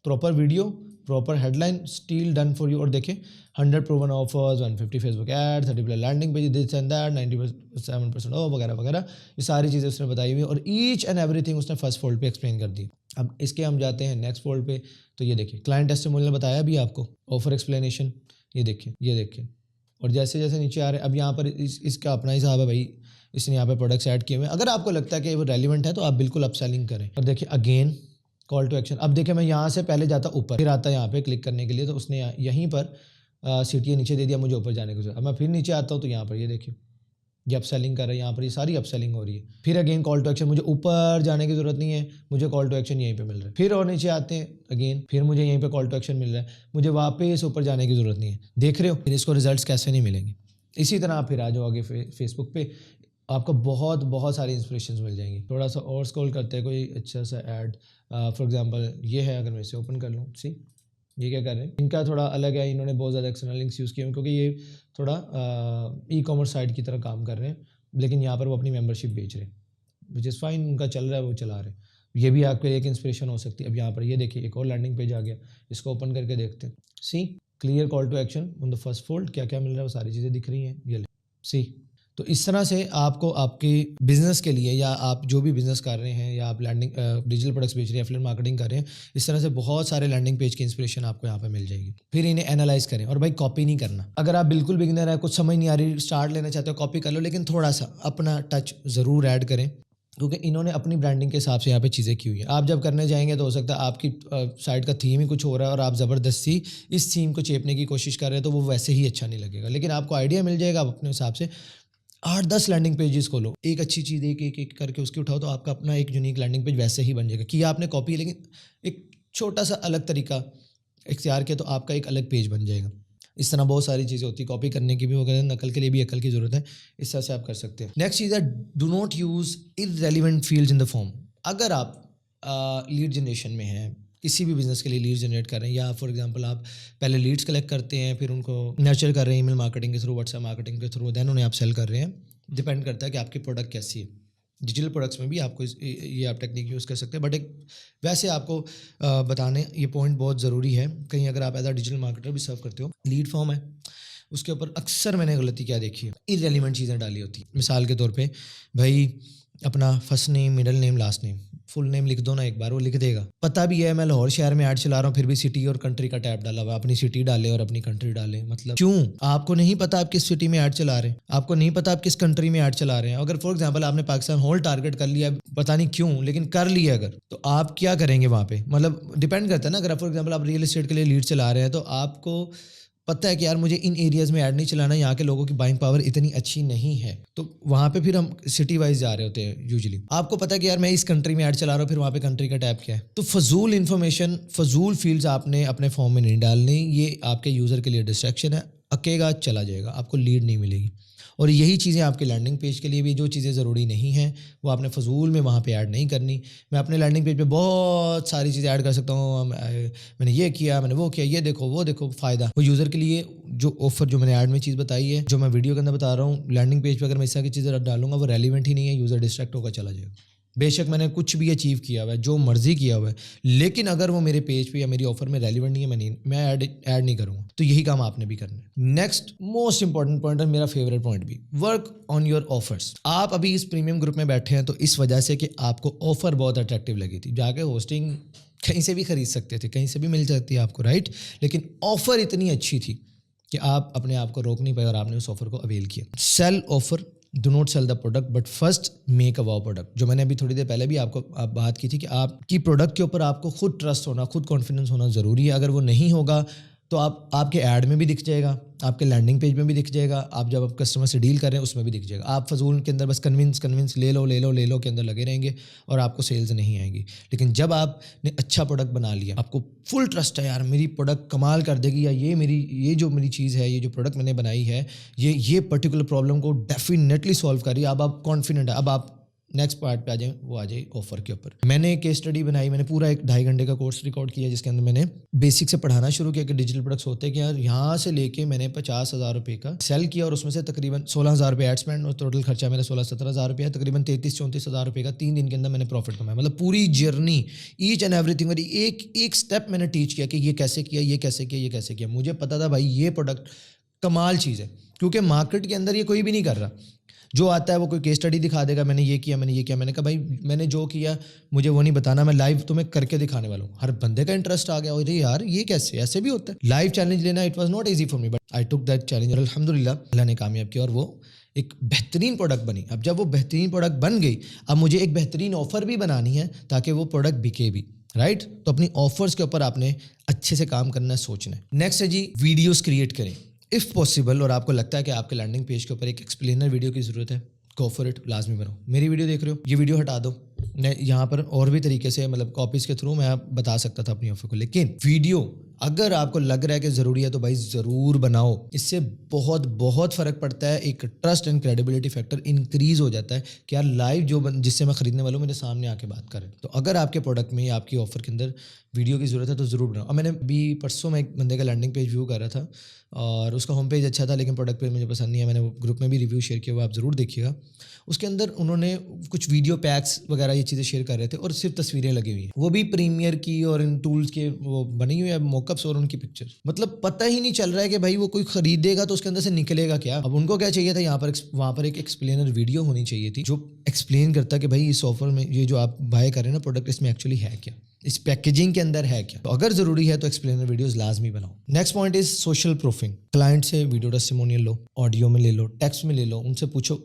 proper video, proper headline, still done for you. اور دیکھیں 100 proven offers, 150 Facebook ad, 30 landing page, this and that, 97% of وغیرہ وغیرہ. یہ ساری چیزیں اس نے بتائی ہوئی, اور ایچ اینڈ ایوری تھنگ اس نے فرسٹ فولڈ پہ ایکسپلین کر دی. اب اس کے ہم جاتے ہیں نیکسٹ فولڈ پہ. تو یہ دیکھیں کلائنٹ ٹیسٹیمونیل نے بتایا بھی آپ کو, آفر ایکسپلینیشن, یہ دیکھیں. اور جیسے جیسے نیچے آ رہے ہیں, اب یہاں پر اس کا اپنا حساب ہے بھائی, اس نے یہاں پہ پروڈکٹس ایڈ کیے ہوئے ہیں. اگر آپ کو لگتا ہے کہ وہ ریلیونٹ ہے تو آپ بالکل اپ سیلنگ کریں. اور دیکھیں اگین کال ٹو ایکشن. اب دیکھیں میں یہاں سے پہلے جاتا اوپر, پھر آتا یہاں پہ کلک کرنے کے لیے, تو اس نے یہیں پر سیٹی نیچے دے دیا مجھے اوپر جانے کی ضرورت. اب میں پھر نیچے آتا ہوں تو یہاں پر یہ دیکھیے یہ اپ سیلنگ کر رہا ہے, یہاں پر یہ ساری اپ سیلنگ ہو رہی ہے. پھر اگین کال ٹو ایکشن, مجھے اوپر جانے کی ضرورت نہیں ہے, مجھے کال ٹو ایکشن یہیں پہ مل رہا ہے. پھر اور نیچے آتے ہیں اگین, پھر مجھے یہیں پہ کال ٹو ایکشن مل رہا ہے, مجھے واپس اوپر جانے کی ضرورت نہیں ہے. دیکھ رہے ہو پھر اس کو ریزلٹس کیسے نہیں ملیں گے. اسی طرح آپ پھر آ جاؤ آگے فیس بک پہ, آپ کو بہت ساری انسپریشنز مل جائیں گی. تھوڑا سا اور اسکرول کرتے ہیں, کوئی اچھا سا ایڈ فار ایگزامپل یہ ہے, اگر میں اسے اوپن کر لوں, سی یہ کیا کر رہے ہیں, ان کا تھوڑا الگ ہے, انہوں نے بہت زیادہ ایکسٹرنل لنکس یوز کیے ہیں کیونکہ یہ تھوڑا ای کامرس سائٹ کی طرح کام کر رہے ہیں, لیکن یہاں پر وہ اپنی ممبرشپ بیچ رہے ہیں, وچ از فائن, ان کا چل رہا ہے وہ چلا رہے ہیں. یہ بھی آپ کے لیے ایک انسپریشن ہو سکتی ہے. اب یہاں پر یہ دیکھیے ایک اور لینڈنگ پیج آ گیا, اس کو اوپن کر کے دیکھتے ہیں. See clear call to action on the first fold, کیا کیا مل رہا ہے وہ ساری چیزیں دکھ رہی ہیں. یہ لیں سی. تو اس طرح سے آپ کو آپ کے بزنس کے لیے, یا آپ جو بھی بزنس کر رہے ہیں, یا آپ لینڈنگ ڈیجیٹل پروڈکٹس بیچ رہے ہیں, ایفیلیٹ مارکیٹنگ کر رہے ہیں, اس طرح سے بہت سارے لینڈنگ پیج کی انسپریشن آپ کو یہاں پہ مل جائے گی. پھر انہیں اینالائز کریں, اور بھائی کاپی نہیں کرنا. اگر آپ بالکل بگنر ہے, کچھ سمجھ نہیں آ رہی, اسٹارٹ لینا چاہتے ہو, کاپی کر لو, لیکن تھوڑا سا اپنا ٹچ ضرور ایڈ کریں, کیونکہ انہوں نے اپنی برانڈنگ کے حساب سے یہاں پہ چیزیں کی ہوئی ہیں. آپ جب کرنے جائیں گے تو ہو سکتا ہے آپ کی سائٹ کا تھیم ہی کچھ ہو رہا ہے, اور آپ زبردستی اس تھیم کو چیپنے کی کوشش کر رہے ہیں, تو وہ ویسے ہی اچھا نہیں لگے گا. لیکن آپ کو آئیڈیا مل جائے گا, آپ اپنے حساب سے 8-10 لینڈنگ پیجز کو لو, ایک اچھی چیز ایک کر کے اس کی اٹھاؤ, تو آپ کا اپنا ایک یونیک لینڈنگ پیج ویسے ہی بن جائے گا. کیا آپ نے کاپی, لیکن ایک چھوٹا سا الگ طریقہ اختیار کیا تو آپ کا ایک الگ پیج بن جائے گا. اس طرح بہت ساری چیزیں ہوتی ہیں, کاپی کرنے کی بھی وغیرہ, نقل کے لیے بھی عقل کی ضرورت ہے. اس طرح سے آپ کر سکتے ہیں. نیکسٹ چیز ہے, do not use irrelevant fields in the form. اگر آپ لیڈ جنریشن میں ہیں, کسی بھی بزنس کے لیے لیڈ جنریٹ کر رہے ہیں, یا فار ایگزامپل آپ پہلے لیڈس کلیکٹ کرتے ہیں, پھر ان کو نرچر کر رہے ہیں ای میل مارکیٹنگ کے تھرو, واٹس ایپ مارکیٹنگ کے تھرو, دین انہیں آپ سیل کر رہے ہیں. ڈپینڈ کرتا ہے کہ آپ کی پروڈکٹ کیسی ہے. ڈیجیٹل پروڈکٹس میں بھی آپ کو یہ آپ ٹیکنیک یوز کر سکتے ہیں, بٹ ایک ویسے آپ کو بتانے یہ پوائنٹ بہت ضروری ہے. کہیں اگر آپ ایز اے ڈیجیٹل مارکیٹر بھی سرو کرتے ہو, لیڈ فارم ہے, اس کے اوپر اکثر میں نے غلطی کیا دیکھی ہے, irrelevant چیزیں ڈالی ہوتی ہیں. مثال کے طور پہ بھائی اپنا first name, middle name, last name, full name لکھ دو نا, ایک بار وہ لکھ دے گا. پتہ بھی ہے میں لاہور شہر میں ایڈ چلا رہا ہوں, پھر بھی سٹی اور کنٹری کا ٹیب ڈالا ہوا, اپنی سٹی ڈالے اور اپنی کنٹری ڈالے. مطلب کیوں؟ آپ کو نہیں پتا آپ کس سٹی میں ایڈ چلا رہے ہیں, آپ کو نہیں پتا آپ کس کنٹری میں ایڈ چلا رہے ہیں. اگر فار ایگزامپل آپ نے پاکستان ہول ٹارگیٹ کر لیا, پتہ نہیں کیوں, لیکن کر لیا اگر, تو آپ کیا کریں گے وہاں پہ؟ مطلب ڈپینڈ کرتا ہے نا. اگر فار ایگزامپل آپ ریئل اسٹیٹ کے لیے لیڈ چلا رہے ہیں, تو آپ کو پتہ ہے کہ یار مجھے ان ایریاز میں ایڈ نہیں چلانا, یہاں کے لوگوں کی بائنگ پاور اتنی اچھی نہیں ہے, تو وہاں پہ پھر ہم سٹی وائز جا رہے ہوتے ہیں یوزلی. آپ کو پتہ ہے کہ یار میں اس کنٹری میں ایڈ چلا رہا ہوں, پھر وہاں پہ کنٹری کا ٹیب کیا ہے. تو فضول انفارمیشن, فضول فیلڈز آپ نے اپنے فارم میں نہیں ڈالنی. یہ آپ کے یوزر کے لیے ڈسٹریکشن ہے, اکے گا چلا جائے گا, آپ کو لیڈ نہیں ملے گی. اور یہی چیزیں آپ کے لینڈنگ پیج کے لیے بھی, جو چیزیں ضروری نہیں ہیں وہ آپ نے فضول میں وہاں پہ ایڈ نہیں کرنی. میں اپنے لینڈنگ پیج پہ بہت ساری چیزیں ایڈ کر سکتا ہوں, میں نے یہ کیا, میں نے وہ کیا, یہ دیکھو وہ دیکھو, فائدہ وہ یوزر کے لیے. جو آفر جو میں نے ایڈ میں چیز بتائی ہے, جو میں ویڈیو کے اندر بتا رہا ہوں, لینڈنگ پیج پہ اگر میں اس طرح کی چیزیں ڈالوں گا وہ ریلیونٹ ہی نہیں ہے, یوزر ڈسٹریکٹ ہوگا, چلا جائے گا. بے شک میں نے کچھ بھی اچیو کیا ہوا ہے, جو مرضی کیا ہوا ہے, لیکن اگر وہ میرے پیج پہ یا میری آفر میں ریلیونٹ نہیں ہے, میں ایڈ نہیں کروں گا. تو یہی کام آپ نے بھی کرنا ہے. نیکسٹ موسٹ امپورٹنٹ پوائنٹ ہے, میرا فیوریٹ پوائنٹ بھی, ورک آن یور آفرس. آپ ابھی اس پریمیم گروپ میں بیٹھے ہیں تو اس وجہ سے کہ آپ کو آفر بہت اٹریکٹیو لگی تھی. جا کے ہوسٹنگ کہیں سے بھی خرید سکتے تھے, کہیں سے بھی مل جاتی ہے آپ کو, رائٹ, لیکن آفر اتنی اچھی تھی کہ آپ اپنے آپ کو روک نہیں پائے اور آپ نے اس آفر کو اویل کیا. Sell offer, do not sell the product but first make a wow product. جو میں نے ابھی تھوڑی دیر پہلے بھی آپ بات کی تھی کہ آپ کی پروڈکٹ کے اوپر آپ کو خود ٹرسٹ ہونا, خود کانفیڈنس ہونا ضروری ہے. اگر وہ نہیں ہوگا تو آپ کے ایڈ میں بھی دکھ جائے گا, آپ کے لینڈنگ پیج میں بھی دکھ جائے گا, آپ جب آپ کسٹمر سے ڈیل کر رہے ہیں اس میں بھی دکھ جائے گا. آپ فضول کے اندر بس کنونس لے لو کے اندر لگے رہیں گے اور آپ کو سیلز نہیں آئیں گی. لیکن جب آپ نے اچھا پروڈکٹ بنا لیا, آپ کو فل ٹرسٹ ہے, یار میری پروڈکٹ کمال کر دے گی, یا یہ جو میری چیز ہے, یہ جو پروڈکٹ میں نے بنائی ہے, یہ پرٹیکولر پرابلم کو ڈیفینیٹلی سالو کر رہی ہے, اب آپ کانفیڈنٹ ہے. اب آپ نیکسٹ پارٹ پہ آ جائیں, وہ آ جائے آفر کے اوپر. میں نے کیس اسٹڈی بنائی, میں نے پورا ایک 2.5 گھنٹے کا کورس ریکارڈ کیا, جس کے اندر میں نے بیسک سے پڑھانا شروع کیا کہ ڈیجیٹل پروڈکٹس ہوتے ہیں کیا. یہاں سے لے کے میں نے 50,000 روپے کا سیل کیا, اور اس میں سے تقریباً 16,000 روپے ایڈ اسپینڈ, اور ٹوٹل خرچہ میرا 16-17,000 روپے ہے. تقریباً 33-34,000 روپے کا 3 دن کے اندر میں نے پروفٹ کمایا. مطلب پوری journey, each and everything, اور ایک اسٹیپ میں نے ٹیچ کیا کہ یہ کیسے کیا, یہ کیسے کیا, یہ کیسے کیا. مجھے پتا تھا بھائی یہ پروڈکٹ کمال چیز ہے, کیونکہ مارکیٹ کے اندر یہ کوئی بھی نہیں کر رہا. جو آتا ہے وہ کوئی کیس اسٹڈی دکھا دے گا, میں نے یہ کیا, میں نے یہ کیا. میں نے کہا بھائی میں نے جو کیا مجھے وہ نہیں بتانا, میں لائیو تمہیں کر کے دکھانے والا ہوں. ہر بندے کا انٹرسٹ آ گیا, ارے یار یہ کیسے, ایسے بھی ہوتا ہے. لائیو چیلنج لینا it was not easy for me, but I took that challenge, اور الحمدللہ اللہ نے کامیاب کیا, اور وہ ایک بہترین پروڈکٹ بنی. اب جب وہ بہترین پروڈکٹ بن گئی, اب مجھے ایک بہترین آفر بھی بنانی ہے تاکہ وہ پروڈکٹ بکے بھی. رائٹ. تو اپنی آفرس کے اوپر آپ نے اچھے سے کام کرنا ہے, سوچنا ہے. نیکسٹ ہے جی ویڈیوز کریٹ کریں اف پاسبل, اور آپ کو لگتا ہے کہ آپ کے لینڈنگ پیج کے اوپر ایک ایکسپلینر ویڈیو کی ضرورت ہے, گو فار اٹ, لازمی بناؤ. میری ویڈیو دیکھ رہے ہو, یہ ویڈیو ہٹا دو. میں یہاں پر اور بھی طریقے سے مطلب کاپیز کے تھرو میں آپ بتا سکتا تھا اپنی آفر کو, لیکن ویڈیو اگر آپ کو لگ رہا ہے کہ ضروری ہے تو بھائی ضرور بناؤ. اس سے بہت بہت فرق پڑتا ہے, ایک trust and credibility factor increase ہو جاتا ہے کہ یار لائیو جو جس سے میں خریدنے والا ہوں میرے سامنے آ کے بات کر رہے ہیں. تو اگر آپ کے پروڈکٹ میں یا آپ کی آفر کے اندر ویڈیو کی ضرورت ہے تو ضرور بناؤ. اور میں نے بھی پرسوں میں ایک بندے کا لینڈنگ پیج ویو کر رہا تھا اور اس کا ہوم پیج اچھا تھا لیکن پروڈکٹ پیج مجھے پسند نہیں ہے. میں نے وہ گروپ میں بھی ریویو شیئر کیا ہوا, آپ ضرور دیکھیے گا. اس کے اندر انہوں نے کچھ ویڈیو پیکس وغیرہ یہ چیزیں شیئر کر رہے تھے اور صرف تصویریں لگی ہوئی ہیں, وہ بھی پریمیئر کی اور ان ٹولز کے وہ بنی ہوئی ہیں موک اپس اور ان کی پکچر. مطلب پتہ ہی نہیں چل رہا ہے کہ بھائی وہ کوئی خریدے گا تو اس کے اندر سے نکلے گا کیا. اب ان کو کیا چاہیے تھا, یہاں پر وہاں پر ایک ایکسپلینر ویڈیو ہونی چاہیے تھی جو ایکسپلین کرتا کہ بھائی اس آفر میں یہ جو آپ بائی کر رہے ہیں نا پروڈکٹ, اس میں ایکچولی ہے کیا, اس پیکیجنگ کے اندر ہے کیا. تو اگر ضروری ہے تو ایکسپلینر ویڈیوز لازمی بناؤ. Next point is social proofing. Client سے ویڈیو ٹیسٹیمونیل لو, آڈیو میں لے لو, ٹیکسٹ میں لے لو, ان سے پوچھو,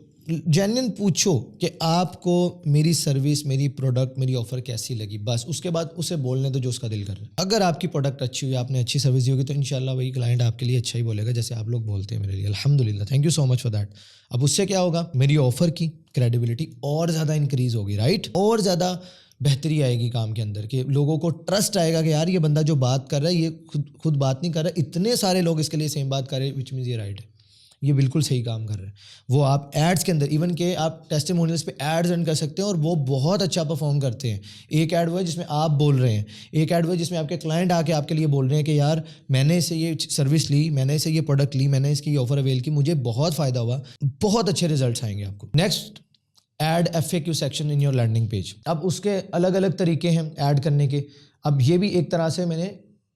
جینوئن پوچھو کہ آپ کو میری سروس, میری پروڈکٹ, میری آفر کیسی لگی. بس اس کے بعد اسے بولنے دو جو اس کا دل کر رہا ہے. اگر آپ کی پروڈکٹ اچھی ہوئی, آپ نے اچھی سروس دی ہوگی تو انشاءاللہ وہی کلائنٹ آپ کے لیے اچھا ہی بولے گا جیسے آپ لوگ بولتے ہیں میرے لیے. الحمدللہ, thank you so much for that. اب اس سے کیا ہوگا, میری آفر کی کریڈیبلٹی اور زیادہ انکریز ہوگی, رائٹ, اور زیادہ بہتری آئے گی کام کے اندر کہ لوگوں کو ٹرسٹ آئے گا کہ یار یہ بندہ جو بات کر رہا ہے یہ خود بات نہیں کر رہا, اتنے سارے لوگ اس کے لیے سیم بات کر رہے ہیں, وچ مینز یہ رائٹ ہے, یہ بالکل صحیح کام کر رہے ہیں. وہ آپ ایڈس کے اندر ایون کہ آپ ٹیسٹیمونیلز پہ ایڈز رن کر سکتے ہیں اور وہ بہت اچھا پرفارم کرتے ہیں. ایک ایڈ وہ ہے جس میں آپ بول رہے ہیں, ایک ایڈ وہ ہے جس میں آپ کے کلائنٹ آ کے آپ کے لیے بول رہے ہیں کہ یار میں نے اسے یہ سروس لی, میں نے اسے یہ پروڈکٹ لی, میں نے اس کی یہ آفر اویل کی, مجھے بہت فائدہ ہوا, بہت اچھے ریزلٹس آئیں گے آپ کو. Next, add F A Q section in your landing page. اب اس کے الگ الگ طریقے ہیں ایڈ کرنے کے. اب یہ بھی ایک طرح سے میں نے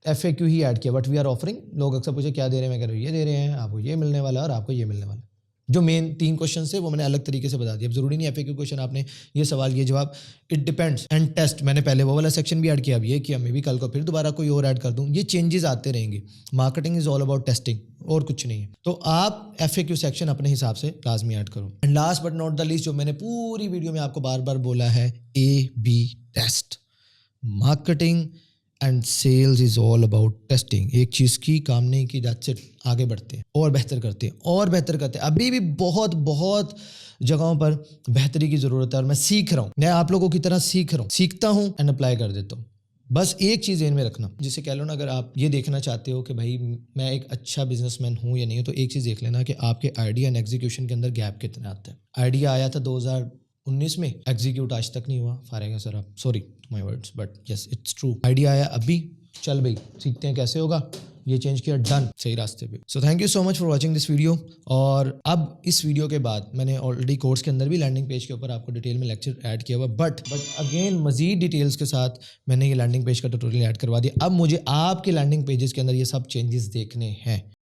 ایف اے کیو ہی ایڈ کیا, بٹ وی آر آفرنگ. لوگ اکثر پوچھے کیا دے رہے ہیں, میں کہہ رہا ہوں یہ دے رہے ہیں, آپ کو یہ ملنے والا ہے اور آپ کو یہ ملنے والا ہے. جو مین 3 کوشچن تھے وہ میں نے الگ طریقے سے بتا دیا. اب ضروری نہیں ایف اے کیو کوشچن آپ نے یہ سوال یہ جواب, اٹ ڈپینڈس. اینڈ ٹیسٹ میں نے پہلے وہ والا سیکشن بھی ایڈ کیا, اب یہ کیا, میں بھی کل کو پھر دوبارہ کوئی اور ایڈ کر دوں. یہ چینجز آتے رہیں گے. Marketing is all about testing اور کچھ نہیں ہے. تو آپ ایف اے کیو سیکشن اپنے حساب سے لازمی ایڈ کرو. And last but not the least, جو میں نے پوری ویڈیو میں آپ کو بار بار بولا ہے, A B test. Marketing and sales is all about testing. ایک چیز کی کام نہیں کی, دیٹس اٹ. آگے بڑھتے ہیں اور بہتر کرتے ہیں اور بہتر کرتے ہیں. ابھی بھی بہت بہت جگہوں پر بہتری کی ضرورت ہے اور میں سیکھ رہا ہوں, میں آپ لوگوں کی طرح سیکھ رہا ہوں, سیکھتا ہوں اینڈ اپلائی کر دیتا ہوں. بس ایک چیز ذہن میں رکھنا, جسے کہہ لو نا, اگر آپ یہ دیکھنا چاہتے ہو کہ بھائی میں ایک اچھا بزنس مین ہوں یا نہیں ہوں, تو ایک چیز دیکھ لینا کہ آپ کے آئیڈیا اینڈ ایگزیکیوشن کے اندر گیپ کتنے آتے ہیں. آئیڈیا آیا تھا 2019 میں, ایگزیکیوٹ آج تک نہیں ہوا. فارغ ہے سر آپ, sorry my words, but yes it's true. Idea آیا ابھی, چل بھائی سیکھتے ہیں کیسے ہوگا, یہ چینج کیا, ڈن, صحیح راستے پہ. So thank you so much for watching this video. اور اب اس ویڈیو کے بعد میں نے آلریڈی کورس کے اندر بھی لینڈنگ پیج کے اوپر آپ کو ڈیٹیل میں لیکچر ایڈ کیا ہوا, بٹ اگین مزید ڈیٹیلس کے ساتھ میں نے یہ لینڈنگ پیج کا ٹیوٹوریل ایڈ کروا دیا. اب مجھے آپ کے لینڈنگ پیجز کے اندر یہ سب چینجز دیکھنے ہیں.